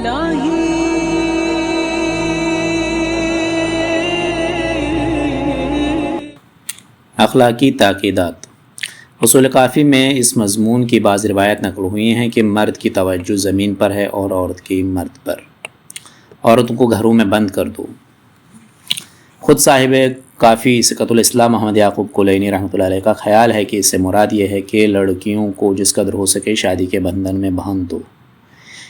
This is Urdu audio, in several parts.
الہی اخلاقی تاکیدات۔ اصول کافی میں اس مضمون کی بعض روایت نقل ہوئی ہیں کہ مرد کی توجہ زمین پر ہے اور عورت کی مرد پر۔ عورتوں کو گھروں میں بند کر دو۔ خود صاحب کافی سکۃ الاسلام محمد یعقوب کلینی رحمۃ اللہ علیہ کا خیال ہے کہ اس سے مراد یہ ہے کہ لڑکیوں کو جس قدر ہو سکے شادی کے بندھن میں باندھ دو۔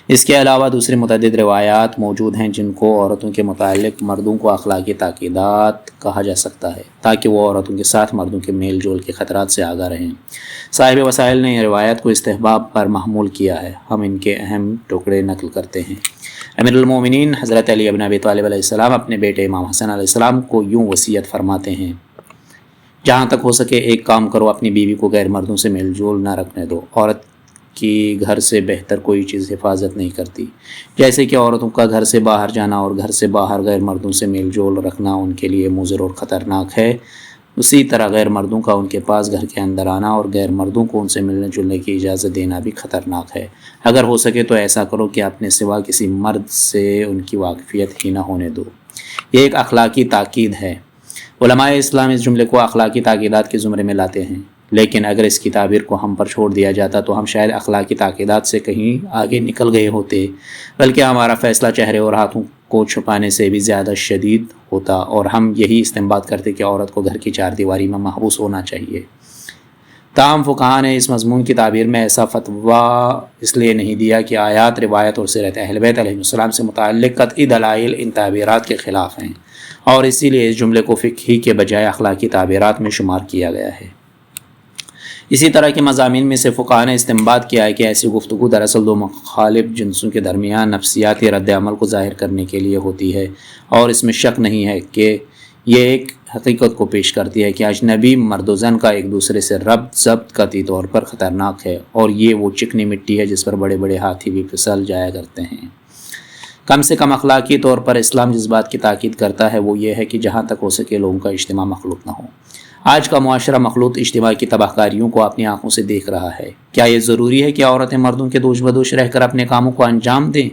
اس کے علاوہ دوسری متعدد روایات موجود ہیں جن کو عورتوں کے متعلق مردوں کو اخلاقی تاکیدات کہا جا سکتا ہے تاکہ وہ عورتوں کے ساتھ مردوں کے میل جول کے خطرات سے آگاہ رہیں۔ صاحب وسائل نے یہ روایت کو استحباب پر محمول کیا ہے۔ ہم ان کے اہم ٹکڑے نقل کرتے ہیں۔ امیر المومنین حضرت علی بن ابی طالب علیہ السلام اپنے بیٹے امام حسن علیہ السلام کو یوں وصیت فرماتے ہیں: جہاں تک ہو سکے ایک کام کرو، اپنی بیوی کو غیر مردوں سے میل جول نہ رکھنے دو۔ عورت کی گھر سے بہتر کوئی چیز حفاظت نہیں کرتی، جیسے کہ عورتوں کا گھر سے باہر جانا اور گھر سے باہر غیر مردوں سے میل جول رکھنا ان کے لیے مضر اور خطرناک ہے، اسی طرح غیر مردوں کا ان کے پاس گھر کے اندر آنا اور غیر مردوں کو ان سے ملنے جلنے کی اجازت دینا بھی خطرناک ہے۔ اگر ہو سکے تو ایسا کرو کہ اپنے سوا کسی مرد سے ان کی واقفیت ہی نہ ہونے دو۔ یہ ایک اخلاقی تاکید ہے۔ علماء اسلام اس جملے کو اخلاقی تاکیدات کے زمرے میں لاتے ہیں، لیکن اگر اس کی تعبیر کو ہم پر چھوڑ دیا جاتا تو ہم شاید اخلاقی تاکیدات سے کہیں آگے نکل گئے ہوتے، بلکہ ہمارا فیصلہ چہرے اور ہاتھوں کو چھپانے سے بھی زیادہ شدید ہوتا اور ہم یہی استنباط کرتے کہ عورت کو گھر کی چار دیواری میں محبوس ہونا چاہیے۔ تاہم فقہاء نے اس مضمون کی تعبیر میں ایسا فتویٰ اس لیے نہیں دیا کہ آیات، روایت اور سیرت اہل بیت علیہ السلام سے متعلق قطعی دلائل ان تعبیرات کے خلاف ہیں، اور اسی لیے اس جملے کو فقہی کے بجائے اخلاقی تعبیرات میں شمار کیا گیا ہے۔ اسی طرح کے مضامین میں سے فقہاء نے استنباط کیا ہے کہ ایسی گفتگو دراصل دو مخالف جنسوں کے درمیان نفسیاتی رد عمل کو ظاہر کرنے کے لیے ہوتی ہے، اور اس میں شک نہیں ہے کہ یہ ایک حقیقت کو پیش کرتی ہے کہ اجنبی مرد و زن کا ایک دوسرے سے ربط ضبط قطعی طور پر خطرناک ہے، اور یہ وہ چکنی مٹی ہے جس پر بڑے بڑے ہاتھی بھی پھسل جایا کرتے ہیں۔ کم سے کم اخلاقی طور پر اسلام جس بات کی تاکید کرتا ہے وہ یہ ہے کہ جہاں تک ہو سکے لوگوں کا اجتماع مخلوط نہ ہو۔ آج کا معاشرہ مخلوط اجتماع کی تباہ کاریوں کو اپنی آنکھوں سے دیکھ رہا ہے۔ کیا یہ ضروری ہے کہ عورتیں مردوں کے دوش بدوش رہ کر اپنے کاموں کو انجام دیں؟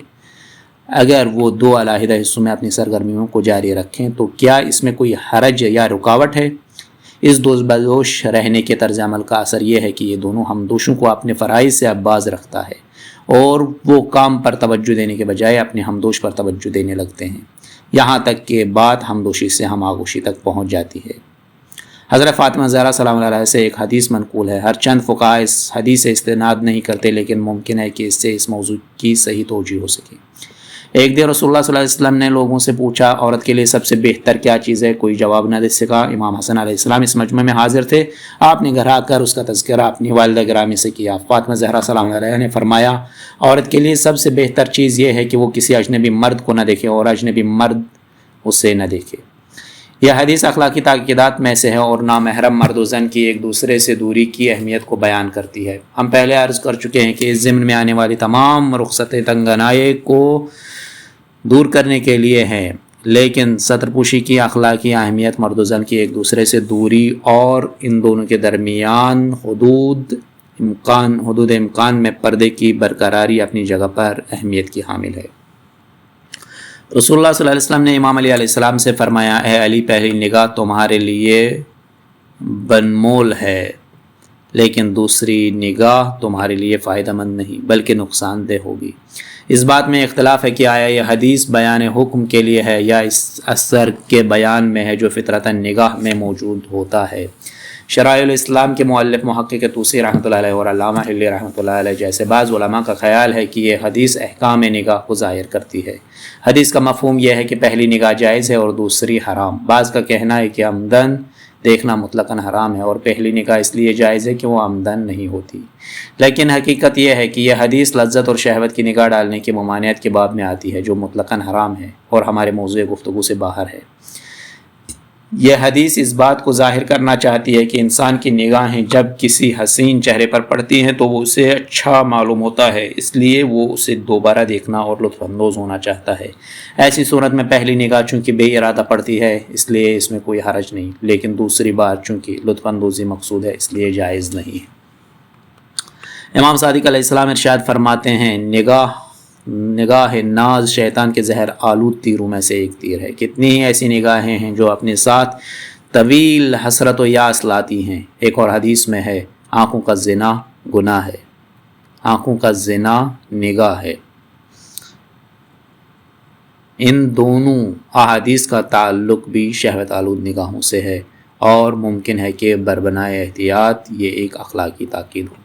اگر وہ دو علیحدہ حصوں میں اپنی سرگرمیوں کو جاری رکھیں تو کیا اس میں کوئی حرج یا رکاوٹ ہے؟ اس دوش بدوش رہنے کے طرز عمل کا اثر یہ ہے کہ یہ دونوں ہمدوشوں کو اپنے فرائض سے باز رکھتا ہے، اور وہ کام پر توجہ دینے کے بجائے اپنے ہمدوش پر توجہ دینے لگتے ہیں، یہاں تک کہ بات ہمدوشی سے ہم آغوشی تک پہنچ جاتی ہے۔ حضرت فاطمہ زہرا سلام اللہ علیہ سے ایک حدیث منقول ہے۔ ہر چند فقہاء اس حدیث سے استناد نہیں کرتے، لیکن ممکن ہے کہ اس سے اس موضوع کی صحیح توجیہ ہو سکے۔ ایک دن رسول اللہ صلی اللہ علیہ وسلم نے لوگوں سے پوچھا، عورت کے لیے سب سے بہتر کیا چیز ہے؟ کوئی جواب نہ دے سکا۔ امام حسن علیہ السلام اس مجمع میں حاضر تھے۔ آپ نے گھر آ کر اس کا تذکرہ اپنی والدہ گرامی سے کیا۔ فاطمہ زہرا سلام اللہ علیہ نے فرمایا، عورت کے لیے سب سے بہتر چیز یہ ہے کہ وہ کسی اجنبی مرد کو نہ دیکھے اور اجنبی مرد اسے نہ دیکھے۔ یہ حدیث اخلاقی تاکیدات میں سے ہے اور نامحرم مرد و زن کی ایک دوسرے سے دوری کی اہمیت کو بیان کرتی ہے۔ ہم پہلے عرض کر چکے ہیں کہ اس ضمن میں آنے والی تمام رخصتیں تنگنائے کو دور کرنے کے لیے ہیں، لیکن ستر پوشی کی اخلاقی اہمیت مرد و زن کی ایک دوسرے سے دوری اور ان دونوں کے درمیان حدود امکان میں پردے کی برقراری اپنی جگہ پر اہمیت کی حامل ہے۔ رسول اللہ صلی اللہ علیہ وسلم نے امام علی علیہ السلام سے فرمایا، اے علی، پہلی نگاہ تمہارے لیے بنمول ہے، لیکن دوسری نگاہ تمہارے لیے فائدہ مند نہیں بلکہ نقصان دہ ہوگی۔ اس بات میں اختلاف ہے کہ آیا یہ حدیث بیان حکم کے لیے ہے یا اس اثر کے بیان میں ہے جو فطرتاً نگاہ میں موجود ہوتا ہے۔ شرائع الاسلام کے مؤلف محقق طوسی رحمۃ اللہ علیہ اور علامہ حلی رحمۃ اللہ علیہ جیسے بعض علماء کا خیال ہے کہ یہ حدیث احکام نگاہ کو ظاہر کرتی ہے۔ حدیث کا مفہوم یہ ہے کہ پہلی نگاہ جائز ہے اور دوسری حرام۔ بعض کا کہنا ہے کہ عمدن دیکھنا مطلقاً حرام ہے اور پہلی نگاہ اس لیے جائز ہے کہ وہ عمدن نہیں ہوتی، لیکن حقیقت یہ ہے کہ یہ حدیث لذت اور شہوت کی نگاہ ڈالنے کی ممانعت کے باب میں آتی ہے جو مطلقاً حرام ہے اور ہمارے موضوع گفتگو سے باہر ہے۔ یہ حدیث اس بات کو ظاہر کرنا چاہتی ہے کہ انسان کی نگاہیں جب کسی حسین چہرے پر پڑتی ہیں تو وہ اسے اچھا معلوم ہوتا ہے، اس لیے وہ اسے دوبارہ دیکھنا اور لطف اندوز ہونا چاہتا ہے۔ ایسی صورت میں پہلی نگاہ چونکہ بے ارادہ پڑتی ہے اس لیے اس میں کوئی حرج نہیں، لیکن دوسری بار چونکہ لطف اندوزی مقصود ہے اس لیے جائز نہیں ہے۔ امام صادق علیہ السلام ارشاد فرماتے ہیں، نگاہ نگاہ ناز شیطان کے زہر آلود تیروں میں سے ایک تیر ہے۔ کتنی ہی ایسی نگاہیں ہیں جو اپنے ساتھ طویل حسرت و یاس لاتی ہیں۔ ایک اور حدیث میں ہے آنکھوں کا زنا گناہ ہے، آنکھوں کا زنا نگاہ ہے۔ ان دونوں احادیث کا تعلق بھی شہوت آلود نگاہوں سے ہے، اور ممکن ہے کہ بربنائے احتیاط یہ ایک اخلاقی تاکید ہو۔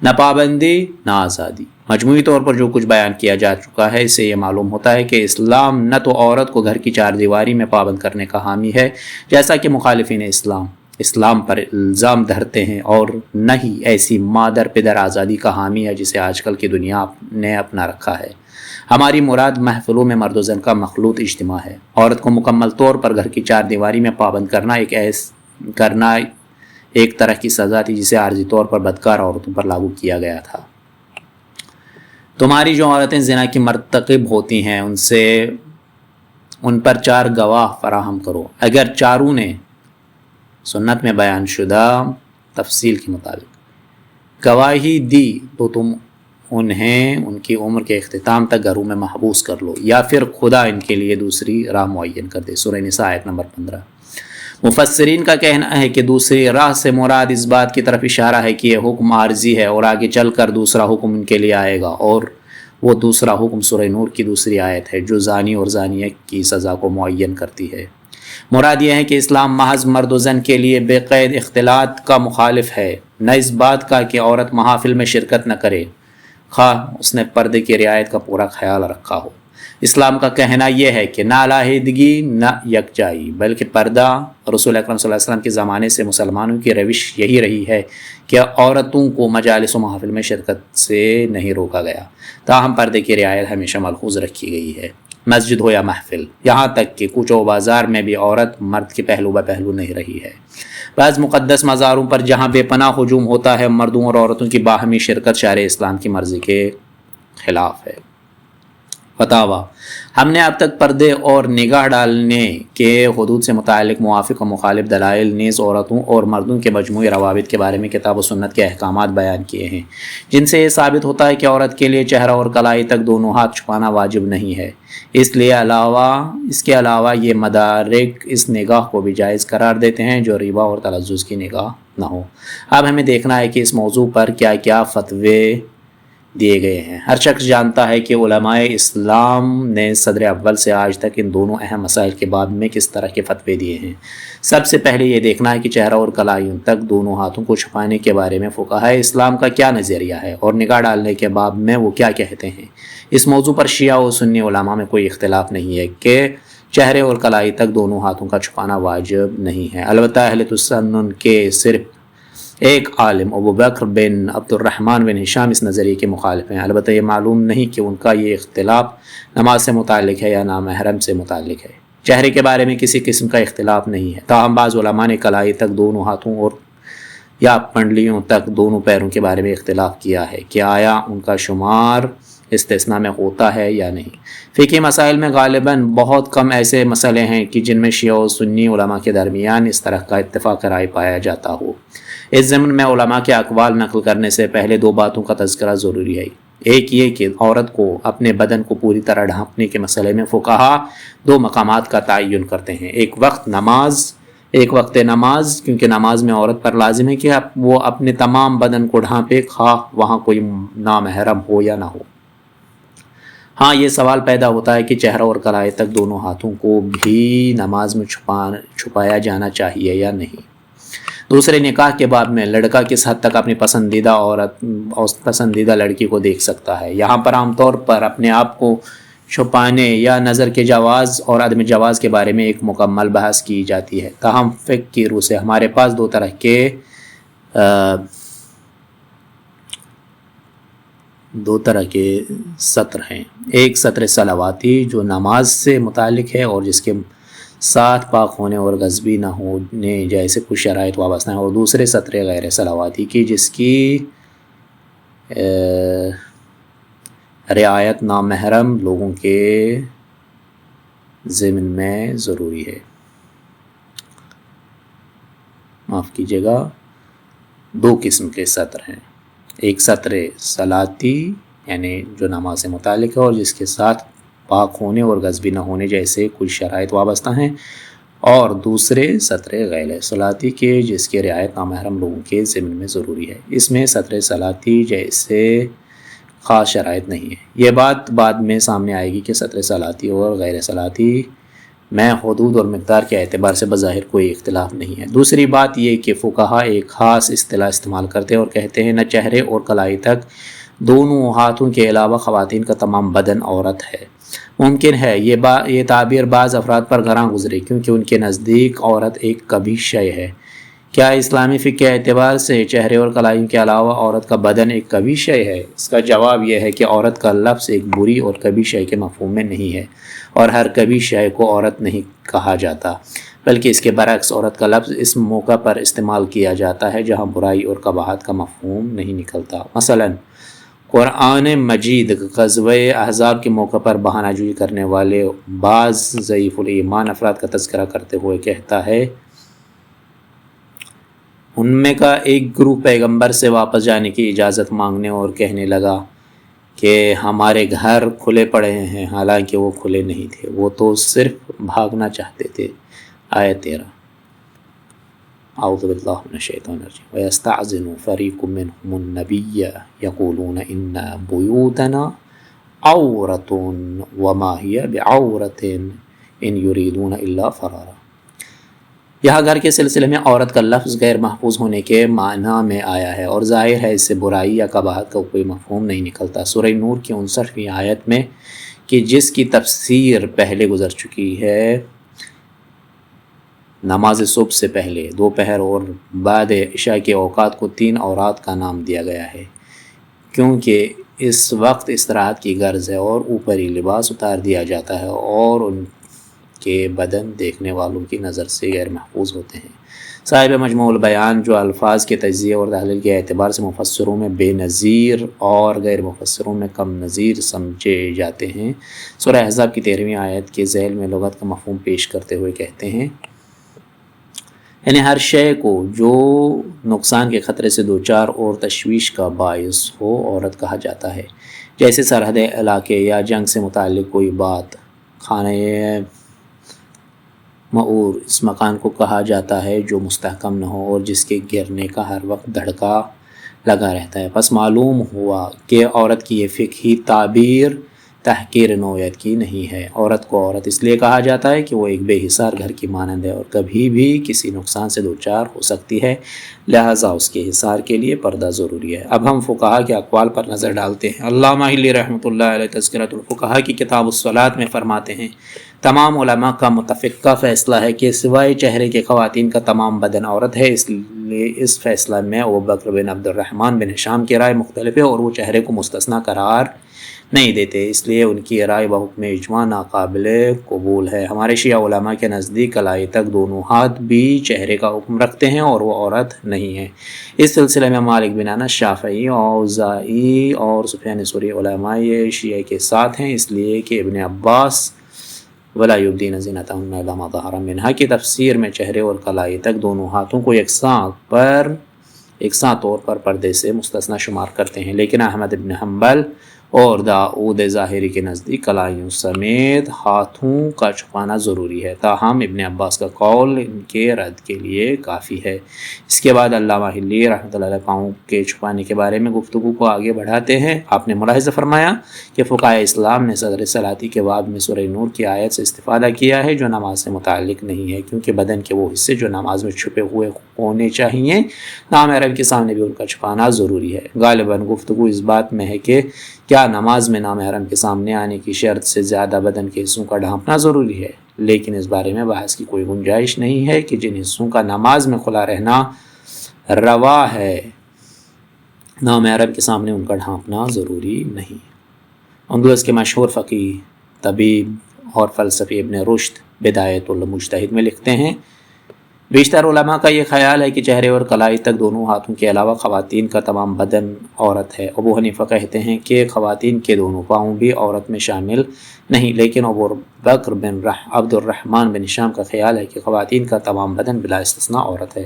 نہ پابندی نہ آزادی۔ مجموعی طور پر جو کچھ بیان کیا جا چکا ہے اس سے یہ معلوم ہوتا ہے کہ اسلام نہ تو عورت کو گھر کی چار دیواری میں پابند کرنے کا حامی ہے جیسا کہ مخالفین اسلام پر الزام دھرتے ہیں، اور نہ ہی ایسی مادر پدر آزادی کا حامی ہے جسے آج کل کی دنیا نے اپنا رکھا ہے۔ ہماری مراد محفلوں میں مرد و زن کا مخلوط اجتماع ہے۔ عورت کو مکمل طور پر گھر کی چار دیواری میں پابند کرنا ایک طرح کی سزا تھی جسے عارضی طور پر بدکار عورتوں پر لاگو کیا گیا تھا۔ تمہاری جو عورتیں زنا کی مرتکب ہوتی ہیں ان پر چار گواہ فراہم کرو۔ اگر چاروں نے سنت میں بیان شدہ تفصیل کے مطابق گواہی دی تو تم انہیں ان کی عمر کے اختتام تک گھروں میں محبوس کر لو، یا پھر خدا ان کے لیے دوسری راہ معین کر دے۔ سورہ نساء آیت نمبر 15۔ مفسرین کا کہنا ہے کہ دوسری راہ سے مراد اس بات کی طرف اشارہ ہے کہ یہ حکم عارضی ہے اور آگے چل کر دوسرا حکم ان کے لیے آئے گا، اور وہ دوسرا حکم سورہ نور کی دوسری آیت ہے جو زانی اور زانیہ کی سزا کو معین کرتی ہے۔ مراد یہ ہے کہ اسلام محض مرد و زن کے لیے بے قید اختلاط کا مخالف ہے، نہ اس بات کا کہ عورت محافل میں شرکت نہ کرے خواہ اس نے پردے کی رعایت کا پورا خیال رکھا ہو۔ اسلام کا کہنا یہ ہے کہ نہ علیحدگی نہ یکجائی بلکہ پردہ۔ رسول اکرم صلی اللہ علیہ وسلم کے زمانے سے مسلمانوں کی روش یہی رہی ہے کہ عورتوں کو مجالس و محافل میں شرکت سے نہیں روکا گیا، تاہم پردے کی رعایت ہمیشہ ملحوظ رکھی گئی ہے، مسجد ہو یا محفل، یہاں تک کہ کوچہ و بازار میں بھی عورت مرد کے پہلو بہ پہلو نہیں رہی ہے۔ بعض مقدس مزاروں پر جہاں بے پناہ ہجوم ہوتا ہے، مردوں اور عورتوں کی باہمی شرکت شرع اسلام کی مرضی کے خلاف ہے۔ فتاویٰ: ہم نے اب تک پردے اور نگاہ ڈالنے کے حدود سے متعلق موافق و مخالف دلائل نیز عورتوں اور مردوں کے مجموعی روابط کے بارے میں کتاب و سنت کے احکامات بیان کیے ہیں، جن سے یہ ثابت ہوتا ہے کہ عورت کے لیے چہرہ اور کلائی تک دونوں ہاتھ چھپانا واجب نہیں ہے۔ اس کے علاوہ یہ مدارک اس نگاہ کو بھی جائز قرار دیتے ہیں جو ریبہ اور تلذذ کی نگاہ نہ ہو۔ اب ہمیں دیکھنا ہے کہ اس موضوع پر کیا کیا فتوے دیے گئے ہیں۔ ہر شخص جانتا ہے کہ علماء اسلام نے صدر اول سے آج تک ان دونوں اہم مسائل کے باب میں کس طرح کے فتوے دیے ہیں۔ سب سے پہلے یہ دیکھنا ہے کہ چہرہ اور کلائیوں تک دونوں ہاتھوں کو چھپانے کے بارے میں فقہائے اسلام کا کیا نظریہ ہے، اور نگاہ ڈالنے کے باب میں وہ کیا کہتے ہیں۔ اس موضوع پر شیعہ و سنی علماء میں کوئی اختلاف نہیں ہے کہ چہرے اور کلائی تک دونوں ہاتھوں کا چھپانا واجب نہیں ہے۔ البتہ اہل سنن کے صرف ایک عالم ابو بکر بن عبد الرحمن بن ہشام اس نظریے کے مخالف ہیں۔ البتہ یہ معلوم نہیں کہ ان کا یہ اختلاف نماز سے متعلق ہے یا نامحرم سے متعلق ہے۔ چہرے کے بارے میں کسی قسم کا اختلاف نہیں ہے، تاہم بعض علماء نے کلائی تک دونوں ہاتھوں اور یا پنڈلیوں تک دونوں پیروں کے بارے میں اختلاف کیا ہے کہ آیا ان کا شمار استثناء میں ہوتا ہے یا نہیں۔ فقہی مسائل میں غالباً بہت کم ایسے مسئلے ہیں کہ جن میں شیعہ و سنی علماء کے درمیان اس طرح کا اتفاق رائے پایا جاتا ہو۔ اس ضمن میں علماء کے اقوال نقل کرنے سے پہلے دو باتوں کا تذکرہ ضروری ہے۔ ایک یہ کہ عورت کو اپنے بدن کو پوری طرح ڈھانپنے کے مسئلے میں فقہا دو مقامات کا تعین کرتے ہیں، ایک وقت نماز، کیونکہ نماز میں عورت پر لازم ہے کہ وہ اپنے تمام بدن کو ڈھانپے خواہ وہاں کوئی نامحرم ہو یا نہ ہو۔ ہاں، یہ سوال پیدا ہوتا ہے کہ چہرہ اور کلائی تک دونوں ہاتھوں کو بھی نماز میں چھپایا جانا چاہیے یا نہیں۔ دوسرے نکاح کے باب میں لڑکا کس حد تک اپنی پسندیدہ لڑکی کو دیکھ سکتا ہے۔ یہاں پر عام طور پر اپنے آپ کو چھپانے یا نظر کے جواز اور عدم جواز کے بارے میں ایک مکمل بحث کی جاتی ہے، تاہم فقہ کی روح سے ہمارے پاس دو طرح کے سطر ہیں۔ ایک سطر صلواتی جو نماز سے متعلق ہے اور جس کے ساتھ پاک ہونے اور غصبی نہ ہونے جیسے کچھ شرائط وابستہ ہیں، اور دوسرے سطر غیر صلواتی کی جس کی رعایت نامحرم لوگوں کے ضمن میں ضروری ہے۔ معاف کیجیے گا، دو قسم کے سطر ہیں، ایک سطر صلاتی یعنی جو نماز سے متعلق ہے اور جس کے ساتھ پاک ہونے اور غصبی نہ ہونے جیسے کچھ شرائط وابستہ ہیں، اور دوسرے سطر غیر صلاتی کے جس کی رعایت نامحرم لوگوں کے ضمن میں ضروری ہے۔ اس میں سطر صلاتی جیسے خاص شرائط نہیں ہے۔ یہ بات بعد میں سامنے آئے گی کہ سطر صلاتی اور غیر صلاتی میں حدود اور مقدار کے اعتبار سے بظاہر کوئی اختلاف نہیں ہے۔ دوسری بات یہ کہ فقہا ایک خاص اصطلاح استعمال کرتے ہیں اور کہتے ہیں نہ چہرے اور کلائی تک دونوں ہاتھوں کے علاوہ خواتین کا تمام بدن عورت ہے۔ ممکن ہے یہ تعبیر بعض افراد پر گراں گزرے کیونکہ ان کے نزدیک عورت ایک کبھی شے ہے۔ کیا اسلامی فقہ کے اعتبار سے چہرے اور کلائیوں کے علاوہ عورت کا بدن ایک کبھی شے ہے؟ اس کا جواب یہ ہے کہ عورت کا لفظ ایک بری اور کبھی شے کے مفہوم میں نہیں ہے، اور ہر کبھی شے کو عورت نہیں کہا جاتا، بلکہ اس کے برعکس عورت کا لفظ اس موقع پر استعمال کیا جاتا ہے جہاں برائی اور قباحت کا مفہوم نہیں نکلتا۔ مثلاً قرآن مجید غزوہ احزاب کے موقع پر بہانہ جوئی کرنے والے بعض ضعیف الایمان افراد کا تذکرہ کرتے ہوئے کہتا ہے، ان میں کا ایک گروہ پیغمبر سے واپس جانے کی اجازت مانگنے اور کہنے لگا کہ ہمارے گھر کھلے پڑے ہیں، حالانکہ وہ کھلے نہیں تھے، وہ تو صرف بھاگنا چاہتے تھے۔ آیت 13۔ اعوذ باللہ من الشیطان الرجیم وَيَسْتَعْذِنُ فَرِيقٌ مِّنْهُمُ النَّبِيَّ يَقُولُونَ إِنَّ بُيُوتَنَا عَوْرَةٌ وَمَا هِيَ بِعَوْرَةٍ إِنْ يُرِيدُونَ إِلَّا فَرَارًا۔ یہاں گھر کے سلسلے میں عورت کا لفظ غیر محفوظ ہونے کے معنی میں آیا ہے اور ظاہر ہے اس سے برائی یا قباحت کا کوئی مفہوم نہیں نکلتا۔ سورہ نور کی 59ویں آیت میں کہ جس کی تفسیر پہلے گزر چکی ہے، نماز صبح سے پہلے، دوپہر اور بعد عشاء کے اوقات کو 3 اوقات کا نام دیا گیا ہے کیونکہ اس وقت استراحت کی غرض ہے اور اوپری لباس اتار دیا جاتا ہے اور ان کے بدن دیکھنے والوں کی نظر سے غیر محفوظ ہوتے ہیں۔ صاحب مجموع البیان جو الفاظ کے تجزیے اور تحلیل کے اعتبار سے مفسروں میں بے نظیر اور غیر مفسروں میں کم نظیر سمجھے جاتے ہیں، سورہ احزاب کی 13ویں آیت کے ذیل میں لغت کا مفہوم پیش کرتے ہوئے کہتے ہیں، یعنی ہر شے کو جو نقصان کے خطرے سے دوچار اور تشویش کا باعث ہو عورت کہا جاتا ہے، جیسے سرحد علاقے یا جنگ سے متعلق کوئی بات۔ خانہ معور اس مکان کو کہا جاتا ہے جو مستحکم نہ ہو اور جس کے گرنے کا ہر وقت دھڑکا لگا رہتا ہے۔ پس معلوم ہوا کہ عورت کی یہ فقہی تعبیر تحقیر نوعیت کی نہیں ہے۔ عورت کو عورت اس لیے کہا جاتا ہے کہ وہ ایک بے حصار گھر کی مانند ہے اور کبھی بھی کسی نقصان سے دوچار ہو سکتی ہے، لہٰذا اس کے حصار کے لیے پردہ ضروری ہے۔ اب ہم فقہا کے اقوال پر نظر ڈالتے ہیں۔ علامہ حلی رحمۃ اللہ علیہ تذکرۃ الفقہا کی کتاب الصلاۃ میں فرماتے ہیں، تمام علماء کا متفقہ فیصلہ ہے کہ سوائے چہرے کے خواتین کا تمام بدن عورت ہے۔ اس لیے اس فیصلہ میں ابوبکر بن عبد الرحمن بن ہشام کی رائے مختلف ہے اور وہ چہرے کو مستثنیٰ قرار نہیں دیتے، اس لیے ان کی رائے بحکم اجماع ناقابل قبول ہے۔ ہمارے شیعہ علماء کے نزدیک کلائی تک دونوں ہاتھ بھی چہرے کا حکم رکھتے ہیں اور وہ عورت نہیں ہے۔ اس سلسلے میں مالک بن انس، شافعی، اوزاعی اور سفیان ثوری علماء شیعہ کے ساتھ ہیں، اس لیے کہ ابن عباس وَلَا يُبْدِينَ زِينَتَهُنَّ إِلَّا مَا ظَهَرَ مِنْهَا کی تفسیر میں چہرے اور کلائی تک دونوں ہاتھوں کو یکساں طور پر پردے سے مستثنیٰ شمار کرتے ہیں، لیکن احمد بن حنبل اور داؤد ظاہری کے نزدیک کلائیوں سمیت ہاتھوں کا چھپانا ضروری ہے، تاہم ابن عباس کا قول ان کے رد کے لیے کافی ہے۔ اس کے بعد علامہ حلی رحمۃ اللہ علیہ پاؤں کے چھپانے کے بارے میں گفتگو کو آگے بڑھاتے ہیں۔ آپ نے ملاحظہ فرمایا کہ فقہائے اسلام نے صدر صلاتی کے باب میں سورہ نور کی آیت سے استفادہ کیا ہے جو نماز سے متعلق نہیں ہے، کیونکہ بدن کے وہ حصے جو نماز میں چھپے ہوئے ہونے چاہیے، نامحرم کے سامنے بھی ان کا چھپانا ضروری ہے۔ غالباً گفتگو اس بات میں ہے کہ کیا نماز میں نامحرم کے سامنے آنے کی شرط سے زیادہ بدن کے حصوں کا ڈھانپنا ضروری ہے، لیکن اس بارے میں بحث کی کوئی گنجائش نہیں ہے کہ جن حصوں کا نماز میں کھلا رہنا روا ہے، نامحرم کے سامنے ان کا ڈھانپنا ضروری نہیں۔ اندلس کے مشہور فقیہ، طبیب اور فلسفی ابن رشد بدایت المجتہد میں لکھتے ہیں، بیشتر علماء کا یہ خیال ہے کہ چہرے اور کلائی تک دونوں ہاتھوں کے علاوہ خواتین کا تمام بدن عورت ہے۔ ابو حنیفہ کہتے ہیں کہ خواتین کے دونوں پاؤں بھی عورت میں شامل نہیں، لیکن ابو بکر بن عبد الرحمن بن ہشام کا خیال ہے کہ خواتین کا تمام بدن بلا استثناء عورت ہے۔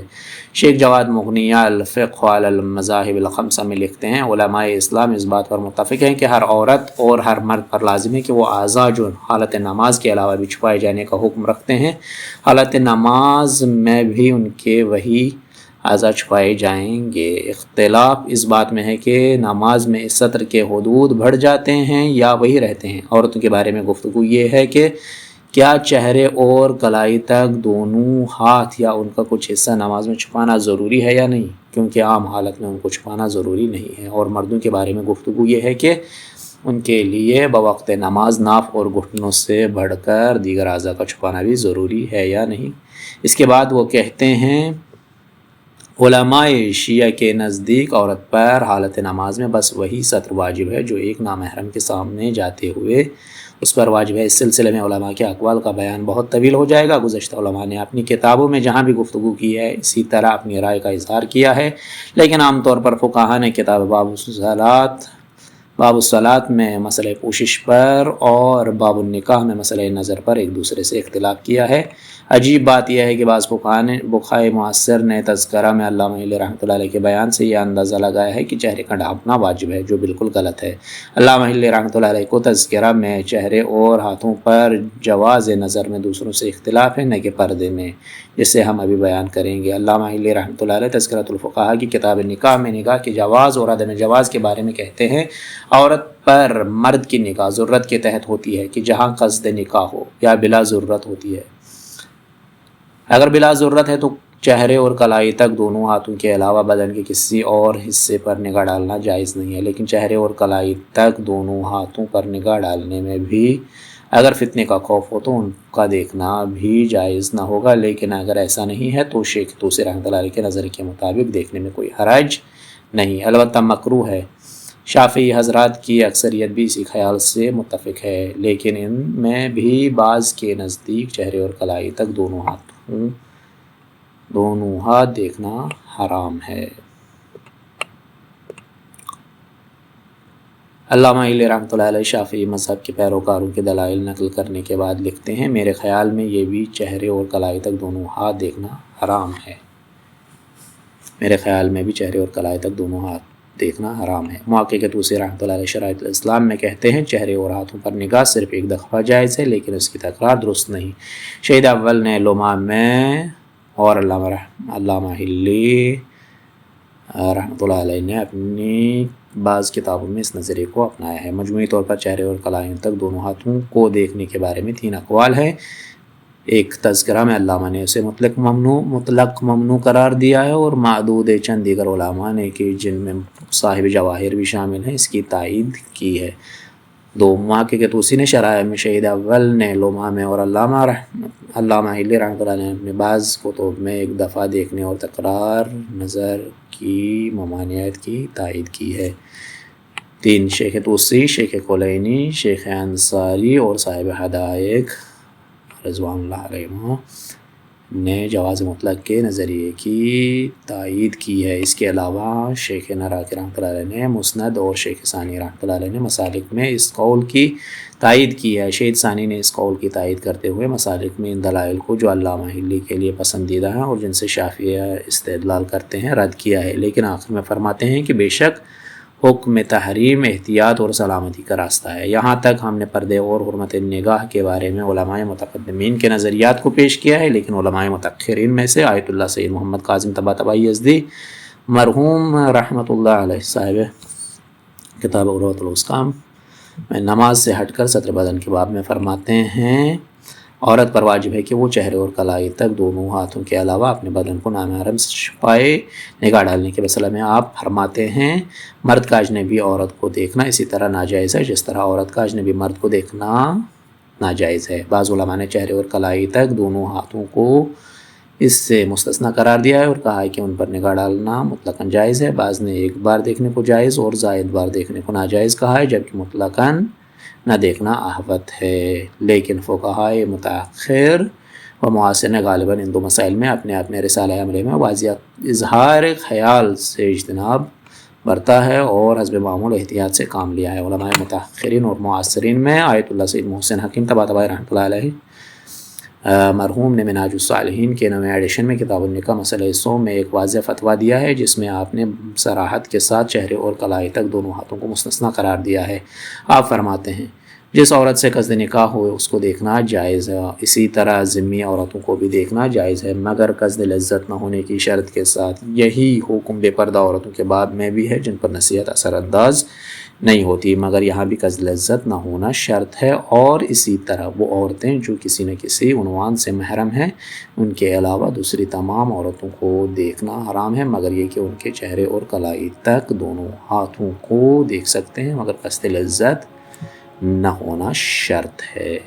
شیخ جواد مغنیہ الفقہ علی المذاہب الخمسہ میں لکھتے ہیں علماء اسلام اس بات پر متفق ہیں کہ ہر عورت اور ہر مرد پر لازم ہے کہ وہ اعضاء جو حالت نماز کے علاوہ بھی چھپائے جانے کا حکم رکھتے ہیں، حالت نماز میں بھی ان کے وہی اعضاء چھپائے جائیں گے۔ اختلاف اس بات میں ہے کہ نماز میں اس سطر کے حدود بڑھ جاتے ہیں یا وہی رہتے ہیں۔ عورتوں کے بارے میں گفتگو یہ ہے کہ کیا چہرے اور کلائی تک دونوں ہاتھ یا ان کا کچھ حصہ نماز میں چھپانا ضروری ہے یا نہیں، کیونکہ عام حالت میں ان کو چھپانا ضروری نہیں ہے۔ اور مردوں کے بارے میں گفتگو یہ ہے کہ ان کے لیے بوقت نماز ناف اور گھٹنوں سے بڑھ کر دیگر اعضاء کا چھپانا بھی ضروری ہے یا نہیں۔ اس کے بعد وہ کہتے ہیں علماء شیعہ کے نزدیک عورت پر حالت نماز میں بس وہی سطر واجب ہے جو ایک نامحرم کے سامنے جاتے ہوئے اس پر واجب ہے۔ اس سلسلے میں علماء کے اقوال کا بیان بہت طویل ہو جائے گا۔ گزشتہ علماء نے اپنی کتابوں میں جہاں بھی گفتگو کی ہے اسی طرح اپنی رائے کا اظہار کیا ہے، لیکن عام طور پر فقہاء نے کتاب باب الصلاۃ میں مسئلہ پوشش پر اور باب النکاح میں مسئلہ نظر پر ایک دوسرے سے اختلاف کیا ہے۔ عجیب بات یہ ہے کہ بعض فقہائے معاصر نے تذکرہ میں علامہ علیہ رحمۃ اللہ علیہ کے بیان سے یہ اندازہ لگایا ہے کہ چہرے کا ڈھانپنا واجب ہے، جو بالکل غلط ہے۔ علامہ علیہ رحمۃ اللہ علیہ کو تذکرہ میں چہرے اور ہاتھوں پر جواز نظر میں دوسروں سے اختلاف ہے، نہ کہ پردے میں، جسے ہم ابھی بیان کریں گے۔ علامہ علیہ رحمۃ اللہ علیہ تذکرۃ الفقہاء کی کتاب نکاح میں نکاح کے جواز اور عدم جواز کے بارے میں کہتے ہیں عورت پر مرد کی نکاح ضرورت کے تحت ہوتی ہے کہ جہاں قصد نکاح ہو، یا بلا ضرورت ہوتی ہے۔ اگر بلا ضرورت ہے تو چہرے اور کلائی تک دونوں ہاتھوں کے علاوہ بدن کے کسی اور حصے پر نگاہ ڈالنا جائز نہیں ہے، لیکن چہرے اور کلائی تک دونوں ہاتھوں پر نگاہ ڈالنے میں بھی اگر فتنے کا خوف ہو تو ان کا دیکھنا بھی جائز نہ ہوگا، لیکن اگر ایسا نہیں ہے تو شیخ توسی رحمۃ اللہ علیہ کے نظر کے مطابق دیکھنے میں کوئی حرج نہیں، البتہ مکروہ ہے۔ شافعی حضرات کی اکثریت بھی اسی خیال سے متفق ہے، لیکن ان میں بھی بعض کے نزدیک چہرے اور کلائی تک دونوں ہاتھ دیکھنا حرام ہے۔ علامہ علیہ رحمۃ اللہ علیہ شافعی مذہب کے پیروکاروں کے دلائل نقل کرنے کے بعد لکھتے ہیں میرے خیال میں یہ بھی چہرے اور کلائی تک دونوں ہاتھ دیکھنا حرام ہے۔ میرے خیال میں بھی چہرے اور کلائی تک دونوں ہاتھ دیکھنا حرام ہے۔ محقق توسی رحمۃ اللہ علیہ شرائط الاسلام میں کہتے ہیں چہرے اور ہاتھوں پر نگاہ صرف ایک دفعہ جائز ہے، لیکن اس کی تکرار درست نہیں۔ شہید اول نے لمحہ میں اور علامہ ہلی رحمۃ اللہ علیہ نے اپنی بعض کتابوں میں اس نظریے کو اپنایا ہے۔ مجموعی طور پر چہرے اور کلائیوں تک دونوں ہاتھوں کو دیکھنے کے بارے میں 3 اقوال ہیں۔ ایک تذکرہ میں علامہ نے اسے مطلق ممنوع قرار دیا ہے، اور معدود چند دیگر علماء نے کہ جن میں صاحب جواہر بھی شامل ہیں اس کی تائید کی ہے۔ 2 محقق توسی نے شرائع میں شہید اول نے لمحہ میں اور علامہ ہلی رحمۃ اللہ نے اپنے بعض کتب میں ایک دفعہ دیکھنے اور تکرار نظر کی ممانعت کی تائید کی ہے۔ 3 شیخ توسی، شیخ کلینی، شیخ انصاری اور صاحب حدائق رضوان اللہ علیہ نے جواز مطلق کے نظریے کی تائید کی ہے۔ اس کے علاوہ شیخ نراقی رحمۃ اللہ علیہ نے مسند اور شیخ ثانی رحمۃ اللہ علیہ نے مسالک میں اس قول کی تائید کی ہے۔ شیخ ثانی نے اس قول کی تائید کرتے ہوئے مسالک میں ان دلائل کو جو علامہ ہلی کے لیے پسندیدہ ہیں اور جن سے شافعیہ استدلال کرتے ہیں رد کیا ہے، لیکن آخر میں فرماتے ہیں کہ بے شک حکم تحریم احتیاط اور سلامتی کا راستہ ہے۔ یہاں تک ہم نے پردے اور حرمت نگاہ کے بارے میں علماء متقدمین کے نظریات کو پیش کیا ہے، لیکن علماء متأخرین میں سے آیت اللہ سید محمد کاظم طباطبائی یزدی مرحوم رحمۃ اللہ علیہ صاحب کتاب عروۃ الوثقی میں نماز سے ہٹ کر ستر بدن کے باب میں فرماتے ہیں عورت پر واجب ہے کہ وہ چہرے اور کلائی تک دونوں ہاتھوں کے علاوہ اپنے بدن کو نامحرم سے چھپائے۔ نگاہ ڈالنے کے مسئلہ میں آپ فرماتے ہیں مرد کا اجنبی عورت کو دیکھنا اسی طرح ناجائز ہے جس طرح عورت کا اجنبی مرد کو دیکھنا ناجائز ہے۔ بعض علماء نے چہرے اور کلائی تک دونوں ہاتھوں کو اس سے مستثنی قرار دیا ہے اور کہا ہے کہ ان پر نگاہ ڈالنا مطلقاً جائز ہے۔ بعض نے ایک بار دیکھنے کو جائز اور زائد بار دیکھنے کو ناجائز کہا ہے، جبکہ مطلقاً نہ دیکھنا احوط ہے۔ لیکن فقہاء متأخر و معاصر نے غالباً ان 2 مسائل میں اپنے رسالہ عملے میں واضح اظہار خیال سے اجتناب برتا ہے اور حسب معمول احتیاط سے کام لیا ہے۔ علماء متاخرین اور معاصرین میں آیت اللہ سید محسن حکیم طباطبائی رحمۃ اللہ علیہ مرحوم نے منہاج الصالحین کے 9ویں ایڈیشن میں کتاب النکاح مسئلہ صوم میں ایک واضح فتویٰ دیا ہے، جس میں آپ نے صراحت کے ساتھ چہرے اور کلائی تک دونوں ہاتھوں کو مستثنیٰ قرار دیا ہے۔ آپ فرماتے ہیں جس عورت سے قصد نکاح ہو اس کو دیکھنا جائز ہے، اسی طرح ذمی عورتوں کو بھی دیکھنا جائز ہے، مگر قصد لذت نہ ہونے کی شرط کے ساتھ۔ یہی حکم بے پردہ عورتوں کے باب میں بھی ہے جن پر نصیحت اثر انداز نہیں ہوتی، مگر یہاں بھی قصد لذت نہ ہونا شرط ہے۔ اور اسی طرح وہ عورتیں جو کسی نہ کسی عنوان سے محرم ہیں، ان کے علاوہ دوسری تمام عورتوں کو دیکھنا حرام ہے، مگر یہ کہ ان کے چہرے اور کلائی تک دونوں ہاتھوں کو دیکھ سکتے ہیں، مگر قصد لذت نہ ہونا شرط ہے۔